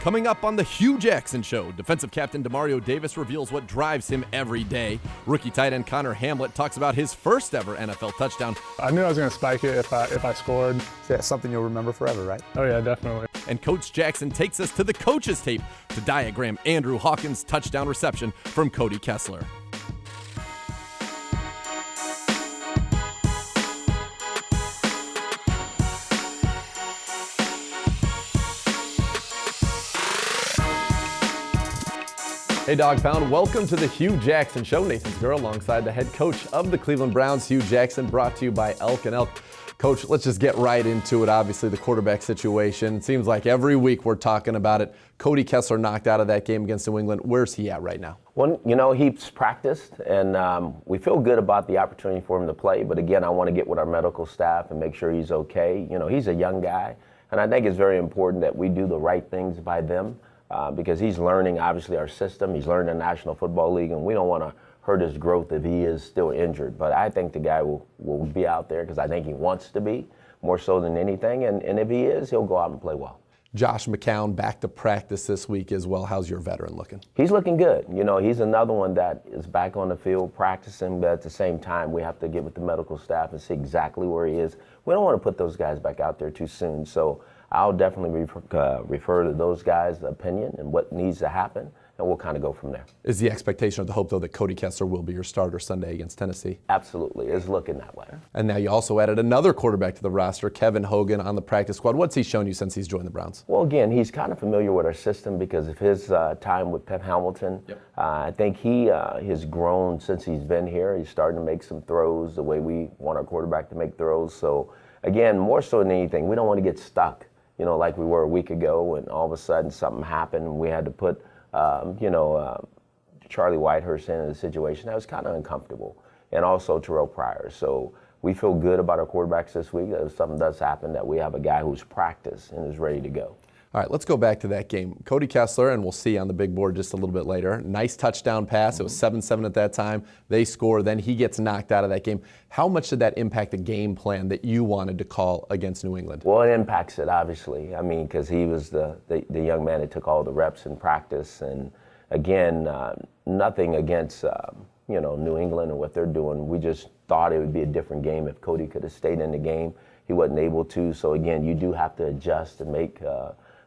Coming up on the Hue Jackson Show, defensive captain Demario Davis reveals what drives him every day. Rookie tight end Conner Hamlett talks about his first ever NFL touchdown. I knew I was going to spike it if I scored. Yeah, something you'll remember forever, right? Oh yeah, definitely. And Coach Jackson takes us to the coach's tape to diagram Andrew Hawkins' touchdown reception from Cody Kessler. Hey Dog Pound, welcome to the Hue Jackson Show. Nathan Segura alongside the head coach of the Cleveland Browns, Hue Jackson, brought to you by Elk & Elk. Coach, let's just get right into it. Obviously, the quarterback situation. It seems like every week we're talking about it. Cody Kessler knocked out of that game against New England. Where's he at right now? Well, you know, he's practiced, and we feel good about the opportunity for him to play. But again, I want to get with our medical staff and make sure he's okay. You know, he's a young guy, and I think it's very important that we do the right things by them. Because he's learning, obviously, our system. He's learning the National Football League, and we don't want to hurt his growth if he is still injured. But I think the guy will be out there because I think he wants to be, more so than anything. And if he is, he'll go out and play well. Josh McCown back to practice this week as well. How's your veteran looking? He's looking good. You know, he's another one that is back on the field practicing, but at the same time, we have to get with the medical staff and see exactly where he is. We don't want to put those guys back out there too soon. So I'll definitely refer to those guys' opinion and what needs to happen, and we'll kind of go from there. Is the expectation or the hope, though, that Cody Kessler will be your starter Sunday against Tennessee? Absolutely. It's looking that way. And now you also added another quarterback to the roster, Kevin Hogan, on the practice squad. What's he shown you since he's joined the Browns? Well, again, he's kind of familiar with our system because of his time with Pep Hamilton. Yep. I think he has grown since he's been here. He's starting to make some throws the way we want our quarterback to make throws. So, again, more so than anything, we don't want to get stuck, you know, like we were a week ago, and all of a sudden something happened and we had to put, Charlie Whitehurst in the situation. That was kind of uncomfortable. And also Terrell Pryor. So we feel good about our quarterbacks this week. If something does happen, that we have a guy who's practiced and is ready to go. All right, let's go back to that game. Cody Kessler, and we'll see on the big board just a little bit later. Nice touchdown pass. It was 7-7 at that time. They score, then he gets knocked out of that game. How much did that impact the game plan that you wanted to call against New England? Well, it impacts it, obviously. I mean, because he was the young man that took all the reps in practice. And, again, nothing against, New England and what they're doing. We just thought it would be a different game if Cody could have stayed in the game. He wasn't able to. So, again, you do have to adjust and make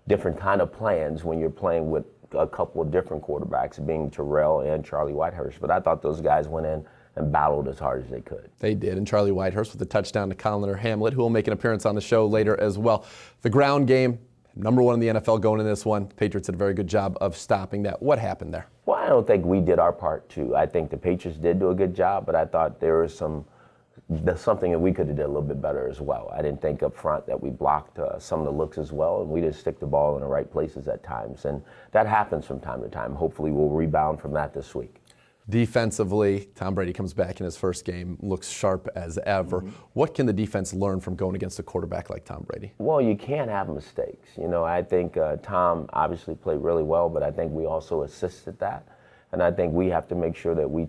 different kind of plans when you're playing with a couple of different quarterbacks, being Terrell and Charlie Whitehurst. But I thought those guys went in and battled as hard as they could. They did, and Charlie Whitehurst with a touchdown to Conner Hamlett, who will make an appearance on the show later as well. The ground game, number one in the NFL going in this one. Patriots did a very good job of stopping that. What happened there? Well, I don't think we did our part, too. I think the Patriots did do a good job, but I thought there was something that we could have did a little bit better as well. I didn't think up front that we blocked some of the looks as well, and we didn't stick the ball in the right places at times. And that happens from time to time. Hopefully we'll rebound from that this week. Defensively, Tom Brady comes back in his first game, looks sharp as ever. Mm-hmm. What can the defense learn from going against a quarterback like Tom Brady? Well, you can't have mistakes. You know, I think Tom obviously played really well, but I think we also assisted that. And I think we have to make sure that we,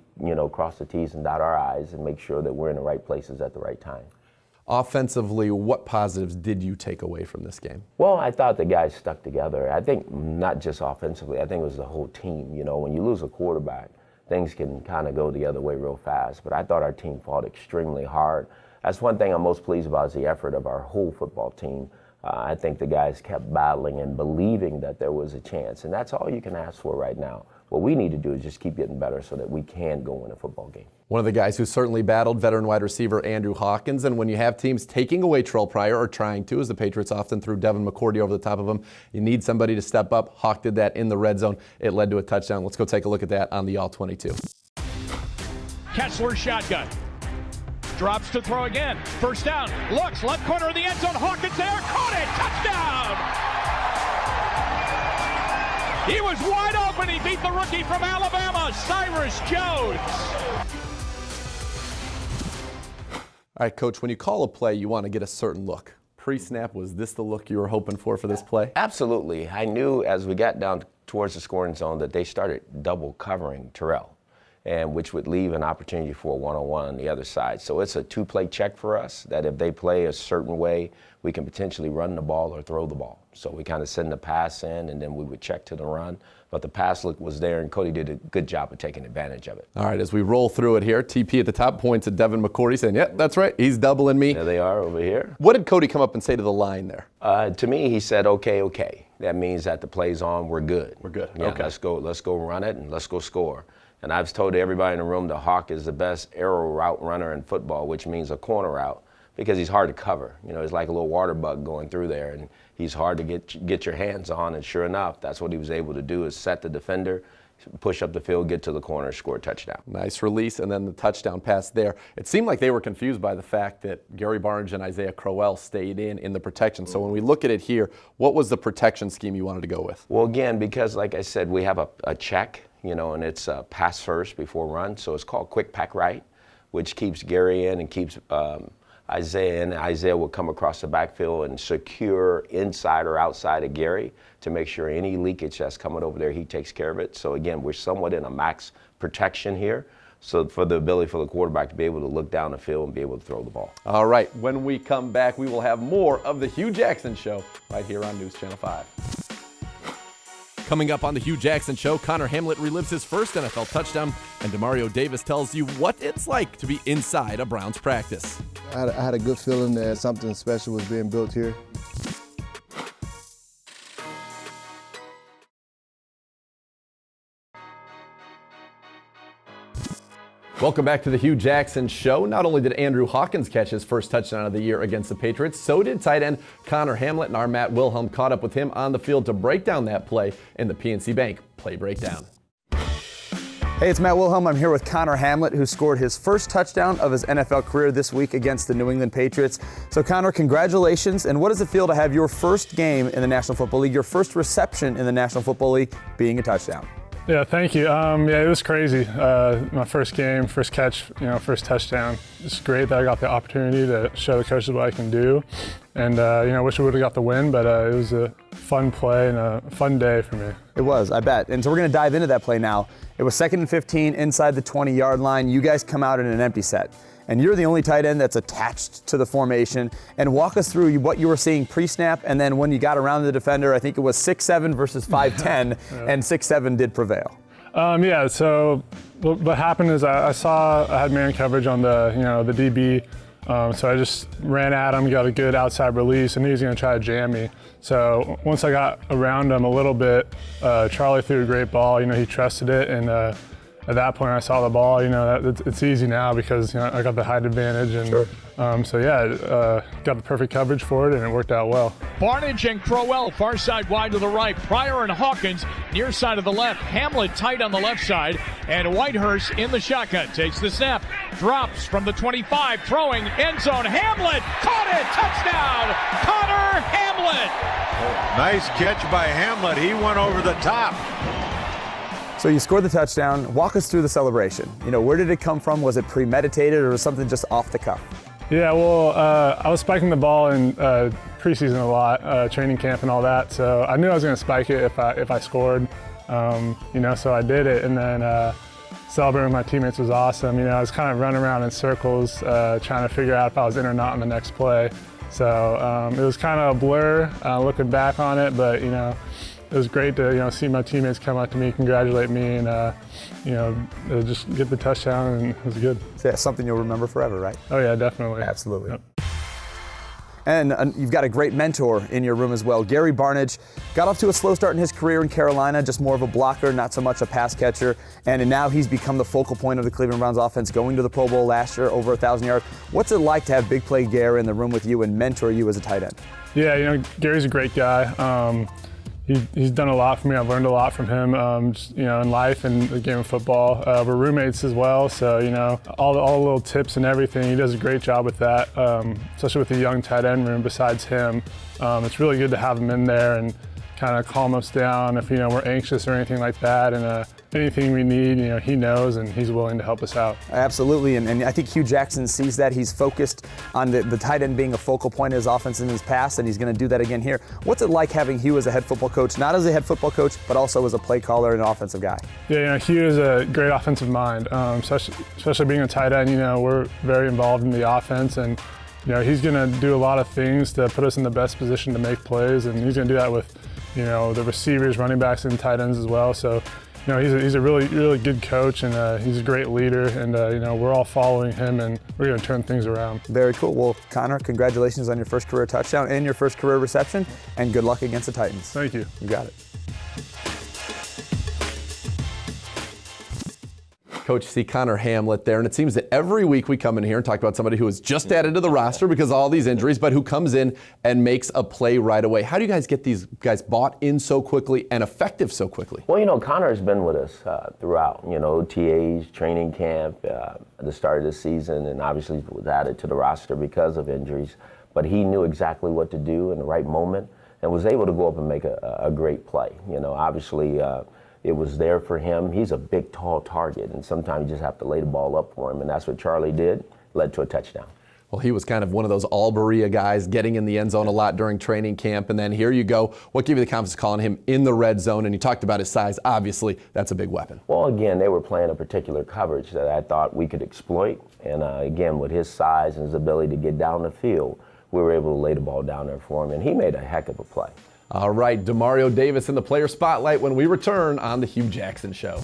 cross the T's and dot our I's and make sure that we're in the right places at the right time. Offensively, what positives did you take away from this game? Well, I thought the guys stuck together. I think not just offensively, I think it was the whole team. You know, when you lose a quarterback, things can kind of go the other way real fast. But I thought our team fought extremely hard. That's one thing I'm most pleased about is the effort of our whole football team. I think the guys kept battling and believing that there was a chance. And that's all you can ask for right now. What we need to do is just keep getting better so that we can go win a football game. One of the guys who certainly battled, veteran wide receiver Andrew Hawkins. And when you have teams taking away Terrell Pryor, or trying to, as the Patriots often threw Devin McCourty over the top of him, you need somebody to step up. Hawk did that in the red zone. It led to a touchdown. Let's go take a look at that on the All-22. Kessler shotgun. Drops to throw again. First down. Looks left corner of the end zone. Hawkins there. Caught it. Touchdown. He was wide open. He beat the rookie from Alabama, Cyrus Jones. All right, Coach, when you call a play, you want to get a certain look. Pre-snap, was this the look you were hoping for this play? Absolutely. I knew as we got down towards the scoring zone that they started double covering Terrell. and which would leave an opportunity for a one-on-one on the other side. So it's a two-play check for us that if they play a certain way, we can potentially run the ball or throw the ball. So we kind of send the pass in, and then we would check to the run. But the pass look was there, and Cody did a good job of taking advantage of it. All right, as we roll through it here, TP at the top points at Devin McCourty saying, yeah, that's right, he's doubling me. There they are over here. What did Cody come up and say to the line there? To me, he said, okay. That means that the play's on, we're good. We're good, Yeah, okay. Let's go run it, and let's go score. And I've told everybody in the room that Hawk is the best arrow route runner in football, which means a corner route, because he's hard to cover. You know, he's like a little water bug going through there, and he's hard to get your hands on. And sure enough, that's what he was able to do, is set the defender, push up the field, get to the corner, score a touchdown. Nice release, and then the touchdown pass there. It seemed like they were confused by the fact that Gary Barnes and Isaiah Crowell stayed in the protection. So when we look at it here, what was the protection scheme you wanted to go with? Well, again, because like I said, we have a check, you know, and it's pass first before run. So it's called quick pack right, which keeps Gary in and keeps Isaiah in. Isaiah will come across the backfield and secure inside or outside of Gary to make sure any leakage that's coming over there, he takes care of it. So again, we're somewhat in a max protection here. So for the ability for the quarterback to be able to look down the field and be able to throw the ball. All right, when we come back, we will have more of the Hue Jackson Show right here on News Channel 5. Coming up on the Hue Jackson Show, Conner Hamlett relives his first NFL touchdown, and Demario Davis tells you what it's like to be inside a Browns practice. I had a good feeling that something special was being built here. Welcome back to the Hue Jackson Show. Not only did Andrew Hawkins catch his first touchdown of the year against the Patriots, so did tight end Conner Hamlett, and our Matt Wilhelm caught up with him on the field to break down that play in the PNC Bank Play Breakdown. Hey, it's Matt Wilhelm. I'm here with Conner Hamlett, who scored his first touchdown of his NFL career this week against the New England Patriots. So, Conner, congratulations. And what does it feel to have your first game in the National Football League, your first reception in the National Football League, being a touchdown? Yeah, thank you. Yeah, it was crazy. My first game, first catch, first touchdown. It's great that I got the opportunity to show the coaches what I can do. And, wish we would have got the win, but it was a fun play and a fun day for me. It was, I bet. And so we're going to dive into that play now. It was 2nd and 15 inside the 20-yard line. You guys come out in an empty set. And you're the only tight end that's attached to the formation. And walk us through what you were seeing pre-snap, and then when you got around the defender, I think it was 6'7" versus 5'10", and 6'7" did prevail. So what happened is I saw I had man coverage on the DB, so I just ran at him, got a good outside release, and he was going to try to jam me. So once I got around him a little bit, Charlie threw a great ball. He trusted it, and at that point I saw the ball. It's easy now because I got the height advantage, and sure. Got the perfect coverage for it, and it worked out well. Barnage and Crowell far side wide to the right. Pryor and Hawkins near side of the left. Hamlett tight on the left side, and Whitehurst in the shotgun. Takes the snap, drops from the 25, throwing end zone. Hamlett caught it, touchdown, Conner Hamlett. Nice catch by Hamlett. He went over the top. So you scored the touchdown. Walk us through the celebration. Where did it come from? Was it premeditated, or was something just off the cuff? Yeah, well, I was spiking the ball in preseason a lot, training camp and all that. So I knew I was going to spike it if I scored. So I did it, and then celebrating with my teammates was awesome. I was kind of running around in circles, trying to figure out if I was in or not on the next play. So it was kind of a blur looking back on it, but it was great to see my teammates come up to me, congratulate me, and just get the touchdown, and it was good. So yeah, something you'll remember forever, right? Oh yeah, definitely. Absolutely. Yep. And you've got a great mentor in your room as well. Gary Barnage got off to a slow start in his career in Carolina, just more of a blocker, not so much a pass catcher. And now he's become the focal point of the Cleveland Browns offense, going to the Pro Bowl last year, over 1,000 yards. What's it like to have Big Play Gary in the room with you and mentor you as a tight end? Yeah, Gary's a great guy. He's done a lot for me. I've learned a lot from him, in life and the game of football. We're roommates as well, so all the little tips and everything. He does a great job with that, especially with the young tight end room. Besides him, it's really good to have him in there, and kind of calm us down if, we're anxious or anything like that. And anything we need, he knows and he's willing to help us out. Absolutely, and I think Hue Jackson sees that. He's focused on the tight end being a focal point of his offense in his past, and he's going to do that again here. What's it like having Hue as a head football coach, not as a head football coach, but also as a play caller and an offensive guy? Yeah, Hue is a great offensive mind, especially being a tight end. We're very involved in the offense, and he's going to do a lot of things to put us in the best position to make plays, and he's going to do that with the receivers, running backs, and tight ends as well. So he's a really, really good coach, and he's a great leader, and we're all following him, and we're going to turn things around. Very cool. Well, Conner, congratulations on your first career touchdown and your first career reception, and good luck against the Titans. Thank you. You got it. Coach, see Conner Hamlett there, and it seems that every week we come in here and talk about somebody who was just added to the roster because of all these injuries, but who comes in and makes a play right away. How do you guys get these guys bought in so quickly and effective so quickly? Well, Conner's been with us throughout, OTAs, training camp, at the start of the season, and obviously was added to the roster because of injuries. But he knew exactly what to do in the right moment and was able to go up and make a great play. Obviously, it was there for him. He's a big, tall target, and sometimes you just have to lay the ball up for him, and that's what Charlie did, led to a touchdown. Well, he was kind of one of those all-Berea guys, getting in the end zone a lot during training camp, and then here you go. What gave you the confidence calling him in the red zone? And you talked about his size. Obviously, that's a big weapon. Well, again, they were playing a particular coverage that I thought we could exploit, and again, with his size and his ability to get down the field, we were able to lay the ball down there for him, and he made a heck of a play. All right, Demario Davis in the player spotlight when we return on the Hue Jackson Show.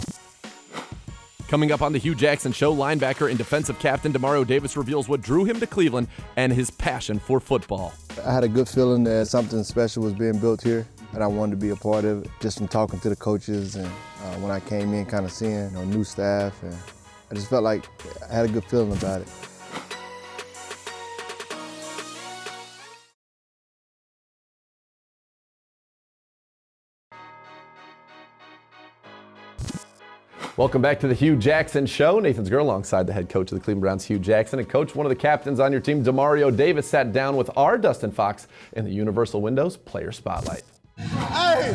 Coming up on the Hue Jackson Show, linebacker and defensive captain Demario Davis reveals what drew him to Cleveland and his passion for football. I had a good feeling that something special was being built here, and I wanted to be a part of it, just from talking to the coaches and when I came in, kind of seeing new staff, and I just felt like I had a good feeling about it. Welcome back to the Hue Jackson Show. Nathan Zger alongside the head coach of the Cleveland Browns, Hue Jackson. And coach, one of the captains on your team, Demario Davis, sat down with our Dustin Fox in the Universal Windows Player Spotlight. Hey,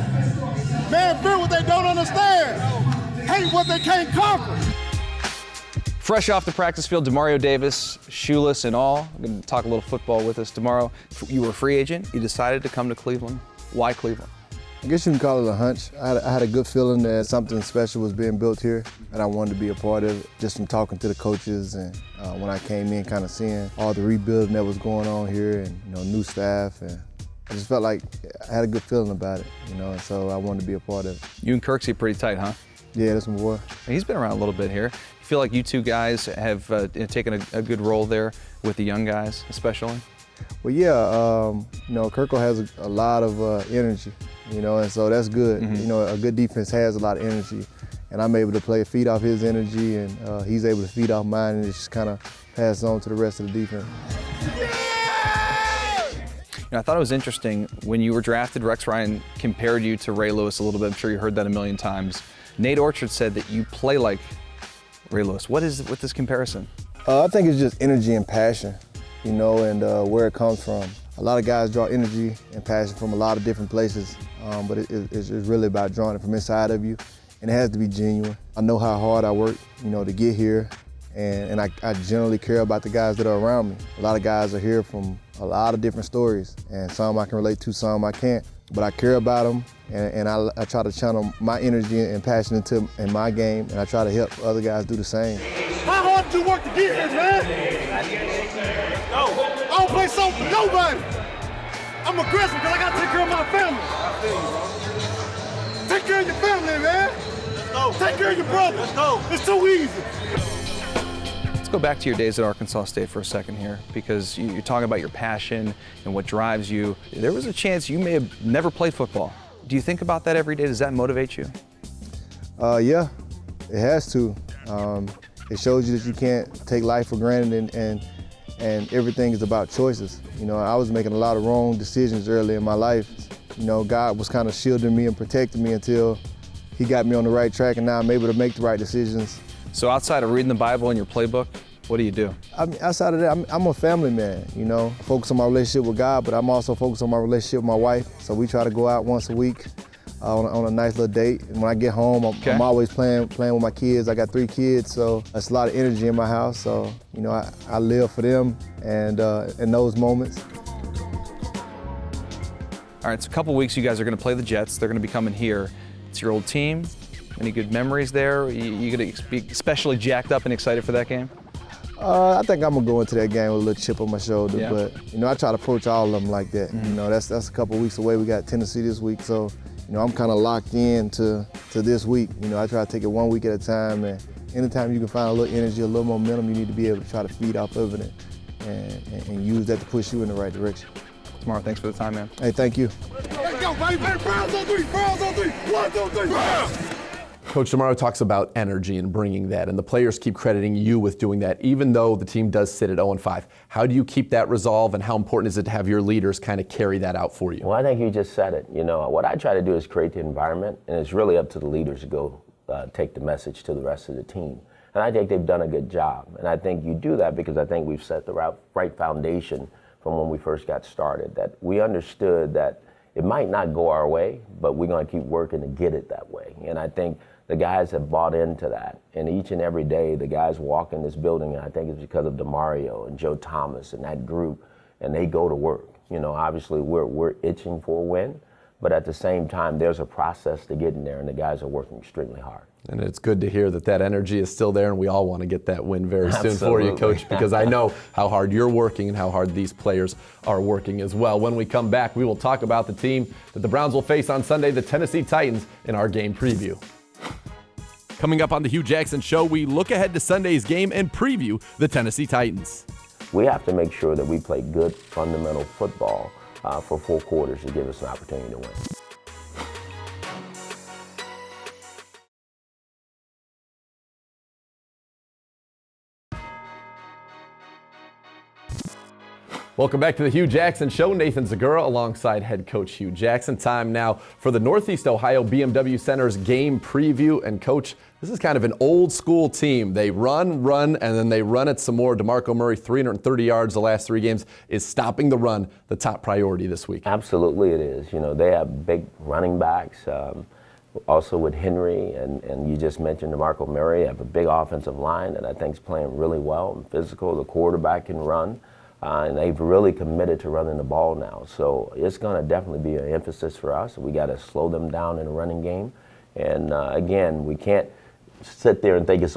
man, fear what they don't understand. Hate what they can't conquer. Fresh off the practice field, Demario Davis, shoeless and all. I'm going to talk a little football with us tomorrow. You were a free agent. You decided to come to Cleveland. Why Cleveland? I guess you can call it a hunch. I had a good feeling that something special was being built here, and I wanted to be a part of it, just from talking to the coaches and when I came in, kind of seeing all the rebuilding that was going on here and new staff, and I just felt like I had a good feeling about it, and so I wanted to be a part of it. You and Kirksey pretty tight, huh? Yeah, that's my boy. He's been around a little bit here. You feel like you two guys have taken a good role there with the young guys, especially? Well, yeah, Kirkle has a lot of energy, and so that's good. Mm-hmm. A good defense has a lot of energy, and I'm able to feed off his energy, and he's able to feed off mine, and it just kind of pass on to the rest of the defense. I thought it was interesting when you were drafted, Rex Ryan compared you to Ray Lewis a little bit. I'm sure you heard that a million times. Nate Orchard said that you play like Ray Lewis. What is with this comparison? I think it's just energy and passion, and where it comes from. A lot of guys draw energy and passion from a lot of different places, but it's really about drawing it from inside of you, and it has to be genuine. I know how hard I work, to get here, and I generally care about the guys that are around me. A lot of guys are here from a lot of different stories, and some I can relate to, some I can't, but I care about them, and I try to channel my energy and passion in my game, and I try to help other guys do the same. How hard did you work to get here, man? I don't play soft for nobody. I'm aggressive because I got to take care of my family. Take care of your family, man. Let's go. Take care of your brother. Let's go. It's too easy. Let's go back to your days at Arkansas State for a second here, because you're talking about your passion and what drives you. There was a chance you may have never played football. Do you think about that every day? Does that motivate you? Yeah, it has to. It shows you that you can't take life for granted, and everything is about choices. I was making a lot of wrong decisions early in my life. God was kind of shielding me and protecting me until He got me on the right track, and now I'm able to make the right decisions. So outside of reading the Bible and your playbook, What do you do? I mean, outside of that, I'm a family man, you know. I focus on my relationship with God, but I'm also focused on my relationship with my wife. So we try to go out once a week on a nice little date. And when I get home, I'm always playing with my kids. I got 3 kids, so that's a lot of energy in my house. So, you know, I live for them and in those moments. All right, so a couple weeks you guys are going to play the Jets. They're going to be coming here. It's your old team. Any good memories there? You going to be especially jacked up and excited for that game? I think I'm gonna go into that game with a little chip on my shoulder, but you know, I try to approach all of them like that. You know, that's a couple weeks away. We got Tennessee this week, so you know, I'm kind of locked in to this week. You know, I try to take it one week at a time, and anytime you can find a little energy, a little momentum, you need to be able to try to feed off of it and use that to push you in the right direction. Tomorrow, thanks for the time, man. Hey, thank you. Let's go, baby. Browns on 3. Browns on 3. 1, 2, 3. Browns. Coach Demario talks about energy and bringing that, and the players keep crediting you with doing that, even though the team does sit at 0-5. How do you keep that resolve, and how important is it to have your leaders kind of carry that out for you? Well, I think you just said it. You know, what I try to do is create the environment, and it's really up to the leaders to go take the message to the rest of the team. And I think they've done a good job. And I think you do that because I think we've set the right foundation from when we first got started, that we understood that it might not go our way, but we're going to keep working to get it that way. And I think the guys have bought into that. And each and every day, the guys walk in this building, and I think it's because of Demario and Joe Thomas and that group, and they go to work. You know, obviously we're itching for a win, but at the same time, there's a process to get in there, and the guys are working extremely hard. And it's good to hear that energy is still there, and we all want to get that win very soon for you, Coach, because I know how hard you're working and how hard these players are working as well. When we come back, we will talk about the team that the Browns will face on Sunday, the Tennessee Titans, in our game preview. Coming up on the Hue Jackson Show, we look ahead to Sunday's game and preview the Tennessee Titans. We have to make sure that we play good fundamental football for 4 quarters to give us an opportunity to win. Welcome back to the Hue Jackson Show. Nathan Zagura alongside head coach Hue Jackson. Time now for the Northeast Ohio BMW Center's game preview. And coach, this is kind of an old school team. They run, and then they run it some more. DeMarco Murray, 330 yards the last 3 games. Is stopping the run the top priority this week? Absolutely it is. You know, they have big running backs. Also with Henry, and you just mentioned DeMarco Murray, have a big offensive line that I think is playing really well and physical. The quarterback can run. And they've really committed to running the ball now. So it's going to definitely be an emphasis for us. We got to slow them down in the running game. And again, we can't sit there and think that's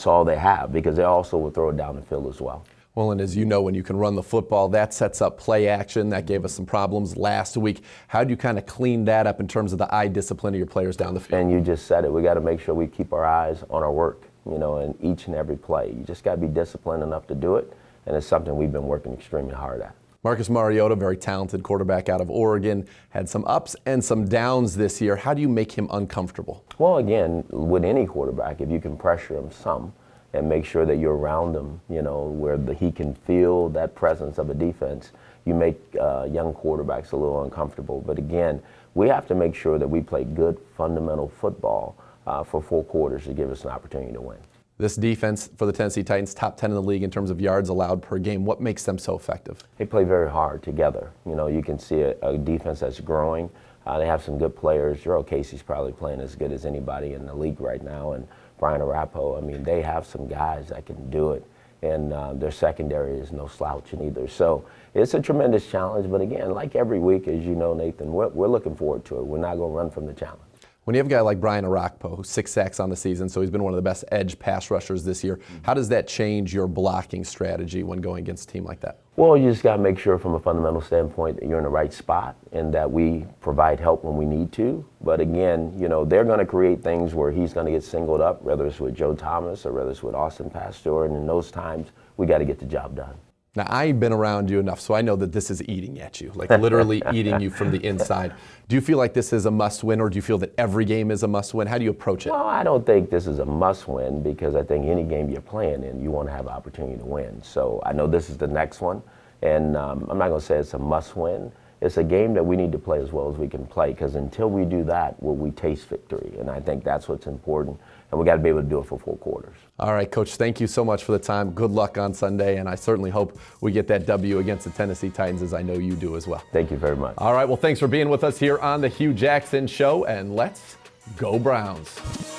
all they have, because they also will throw it down the field as well. Well, and as you know, when you can run the football, that sets up play action. That gave us some problems last week. How do you kind of clean that up in terms of the eye discipline of your players down the field? And you just said it. We got to make sure we keep our eyes on our work, you know, in each and every play. You just got to be disciplined enough to do it. And it's something we've been working extremely hard at. Marcus Mariota, very talented quarterback out of Oregon, had some ups and some downs this year. How do you make him uncomfortable? Well, again, with any quarterback, if you can pressure him some and make sure that you're around him, you know, where he can feel that presence of a defense, you make young quarterbacks a little uncomfortable. But again, we have to make sure that we play good fundamental football for 4 quarters to give us an opportunity to win. This defense for the Tennessee Titans, top 10 in the league in terms of yards allowed per game. What makes them so effective? They play very hard together. You know, you can see a defense that's growing. They have some good players. Gerald Casey's probably playing as good as anybody in the league right now. And Brian Arapo, I mean, they have some guys that can do it. And their secondary is no slouching either. So it's a tremendous challenge. But again, like every week, as you know, Nathan, we're looking forward to it. We're not going to run from the challenge. When you have a guy like Brian Arakpo, who's 6 sacks on the season, so he's been one of the best edge pass rushers this year, how does that change your blocking strategy when going against a team like that? Well, you just got to make sure from a fundamental standpoint that you're in the right spot and that we provide help when we need to. But again, you know, they're going to create things where he's going to get singled up, whether it's with Joe Thomas or whether it's with Austin Pastor, and in those times, we got to get the job done. Now, I've been around you enough, so I know that this is eating at you, like literally eating you from the inside. Do you feel like this is a must-win, or do you feel that every game is a must-win? How do you approach it? Well, I don't think this is a must-win, because I think any game you're playing in, you want to have an opportunity to win. So I know this is the next one, and I'm not going to say it's a must-win, it's a game that we need to play as well as we can play, because until we do that, will we taste victory? And I think that's what's important, and we got to be able to do it for 4 quarters. All right, Coach, thank you so much for the time. Good luck on Sunday, and I certainly hope we get that W against the Tennessee Titans, as I know you do as well. Thank you very much. All right, well, thanks for being with us here on the Hue Jackson Show, and let's go Browns.